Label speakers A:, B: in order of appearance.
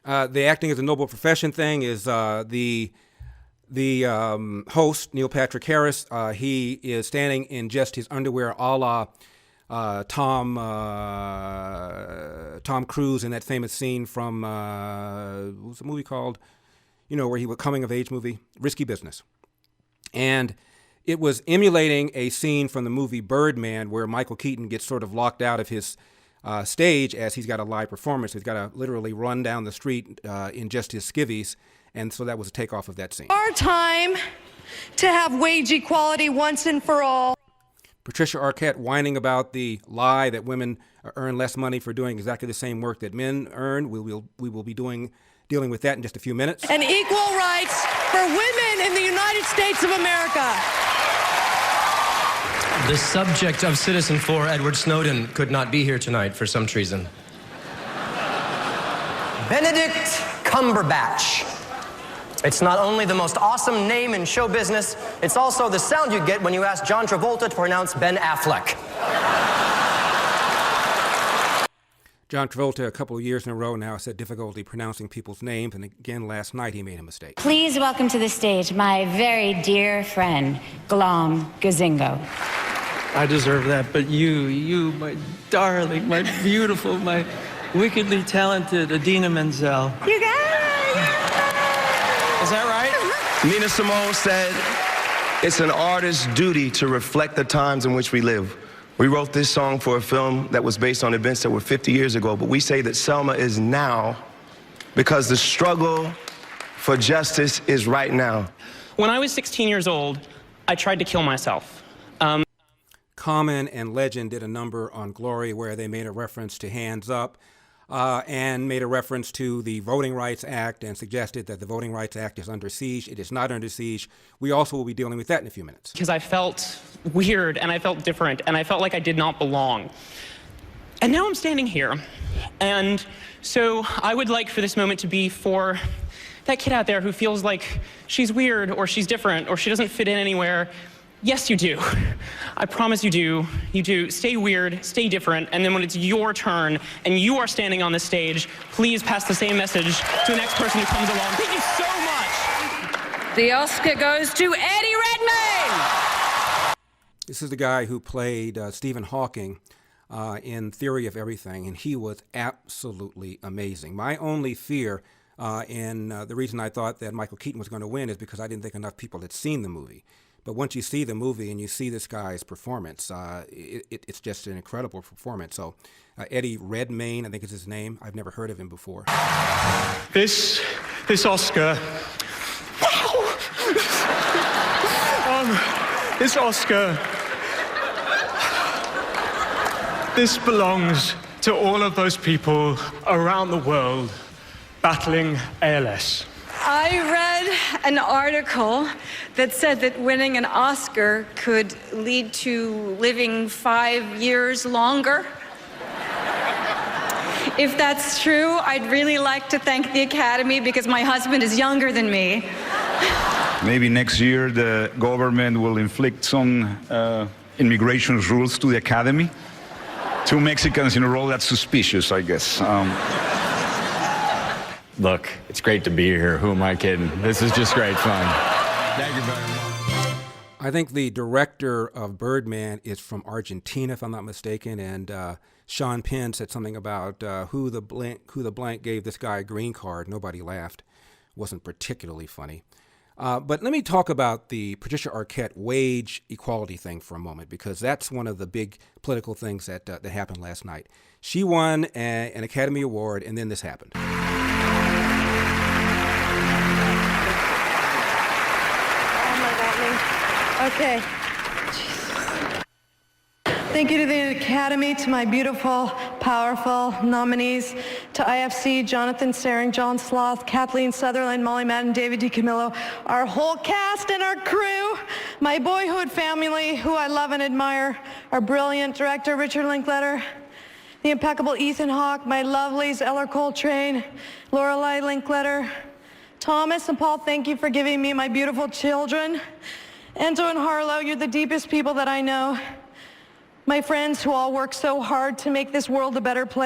A: The acting is a noble profession thing is the host, Neil Patrick Harris. He is standing in just his underwear, a la Tom Cruise in that famous scene from what was the movie called? You know, where he was coming of age movie, Risky Business. And it was emulating a scene from the movie Birdman where Michael Keaton gets sort of locked out of his stage as he's got a live performance. He's got to literally run down the street in just his skivvies. And so that was a takeoff of that scene.
B: Our time to have wage equality once and for all.
A: Patricia Arquette whining about the lie that women earn less money for doing exactly the same work that men earn. We will be dealing with that in just a few minutes.
B: And equal rights for women in the United States of America.
C: The subject of Citizen 4, Edward Snowden, could not be here tonight for some treason. Benedict Cumberbatch. It's not only the most awesome name in show business, it's also the sound you get when you ask John Travolta to pronounce Ben Affleck.
A: John Travolta, a couple of years in a row now, has had difficulty pronouncing people's names, and again last night he made a mistake.
D: Please welcome to the stage my very dear friend, Glom Gazingo.
E: I deserve that, but you, my darling, my beautiful, my wickedly talented Idina Menzel.
D: You got it!
E: Is that right?
F: Nina Simone said, it's an artist's duty to reflect the times in which we live. We wrote this song for a film that was based on events that were 50 years ago, but we say that Selma is now because the struggle for justice is right now.
G: When I was 16 years old, I tried to kill myself.
A: Common and Legend did a number on Glory where they made a reference to Hands Up and made a reference to the Voting Rights Act and suggested that the Voting Rights Act is under siege. It is not under siege. We also will be dealing with that in a few minutes.
G: Because I felt weird and I felt different and I felt like I did not belong. And now I'm standing here. And so I would like for this moment to be for that kid out there who feels like she's weird or she's different or she doesn't fit in anywhere. Yes, you do. I promise you do. You do. Stay weird, stay different, and then when it's your turn and you are standing on the stage, please pass the same message to the next person who comes along. Thank you so much.
B: The Oscar goes to Eddie Redmayne.
A: This is the guy who played Stephen Hawking in Theory of Everything, and he was absolutely amazing. My only fear, and the reason I thought that Michael Keaton was going to win is because I didn't think enough people had seen the movie. But once you see the movie and you see this guy's performance, it's just an incredible performance. So Eddie Redmayne, I think is his name. I've never heard of him before.
H: This Oscar, this belongs to all of those people around the world battling ALS.
B: I read an article that said that winning an Oscar could lead to living 5 years longer. If that's true, I'd really like to thank the Academy because my husband is younger than me.
I: Maybe next year the government will inflict some immigration rules to the Academy. 2 Mexicans in a row, that's suspicious, I guess.
J: Look, it's great to be here. Who am I kidding? This is just great fun. Thank you very much.
A: I think the director of Birdman is from Argentina, if I'm not mistaken, and Sean Penn said something about who the blank gave this guy a green card. Nobody laughed. Wasn't particularly funny. But let me talk about the Patricia Arquette wage equality thing for a moment, because that's one of the big political things that happened last night. She won an Academy Award, and then this happened.
B: Okay. Thank you to the Academy, to my beautiful, powerful nominees, to IFC, Jonathan Saring, John Sloth, Kathleen Sutherland, Molly Madden, David DiCamillo, our whole cast and our crew, my boyhood family, who I love and admire, our brilliant director, Richard Linklater, the impeccable Ethan Hawke, my lovelies, Eller Coltrane, Lorelei Linklater, Thomas and Paul, thank you for giving me my beautiful children. Enzo and Harlow, you're the deepest people that I know. My friends who all work so hard to make this world a better place.